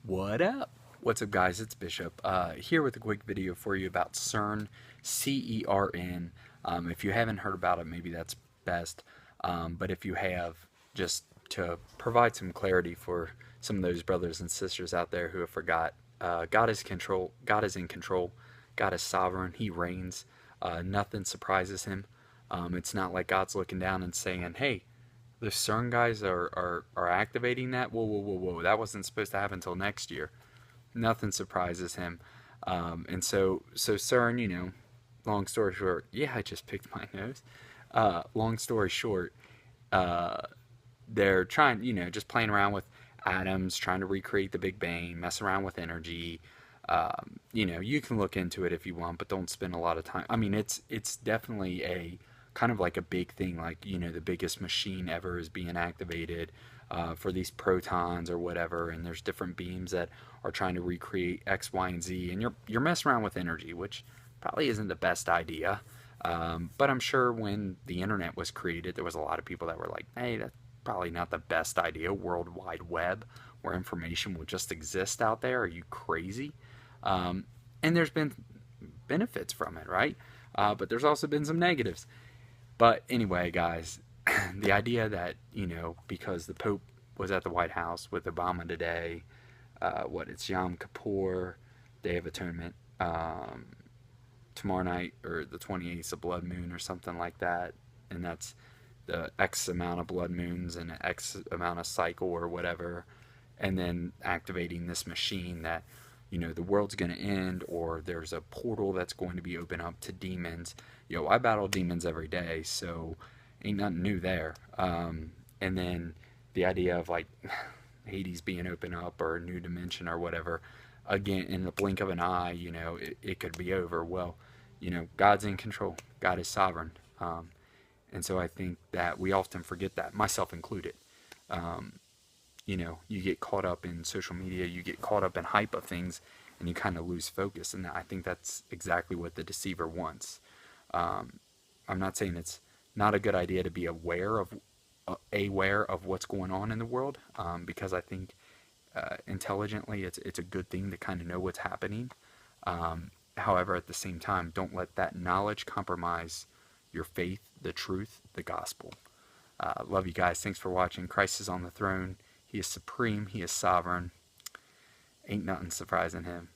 What up? What's up, guys? It's Bishop here with a quick video for you about CERN, C.e.r.n. If you haven't heard about it, maybe that's best. But if you have, just to provide some clarity for some of those brothers and sisters out there who have forgot, God is control. God is in control. God is sovereign. He reigns. Nothing surprises him. It's not like God's looking down and saying, "Hey, the CERN guys are activating that. Whoa, whoa, whoa, whoa! That wasn't supposed to happen until next year." Nothing surprises him, and so CERN, long story short, yeah, I just picked my nose. Long story short, uh, they're trying, just playing around with atoms, trying to recreate the Big Bang, mess around with energy. You can look into it if you want, but don't spend a lot of time. I mean, it's definitely a kind of like a big thing, like the biggest machine ever is being activated for these protons or whatever, and there's different beams that are trying to recreate X, Y, and Z, and you're messing around with energy, which probably isn't the best idea. But I'm sure when the internet was created, there was a lot of people that were like, "Hey, that's probably not the best idea. World Wide Web, where information will just exist out there. Are you crazy?" Um, and there's been benefits from it, right? But there's also been some negatives. But anyway, guys, the idea that, because the Pope was at the White House with Obama today, it's Yom Kippur, Day of Atonement, tomorrow night, or the 28th is a blood moon or something like that, and that's the X amount of blood moons and X amount of cycle or whatever, and then activating this machine that the world's going to end, or there's a portal that's going to be open up to demons. I battle demons every day, so ain't nothing new there. And then the idea of like Hades being open up, or a new dimension or whatever, again, in the blink of an eye, it could be over. Well, God's in control. God is sovereign. And so I think that we often forget that, myself included. Um, you get caught up in social media, you get caught up in hype of things, and you kind of lose focus. And I think that's exactly what the deceiver wants. Um, I'm not saying it's not a good idea to be aware of what's going on in the world, because I think intelligently it's a good thing to kind of know what's happening. However, at the same time, don't let that knowledge compromise your faith, the truth, the gospel. Love you guys. Thanks for watching. Christ is on the throne. He is supreme. He is sovereign. Ain't nothing surprising him.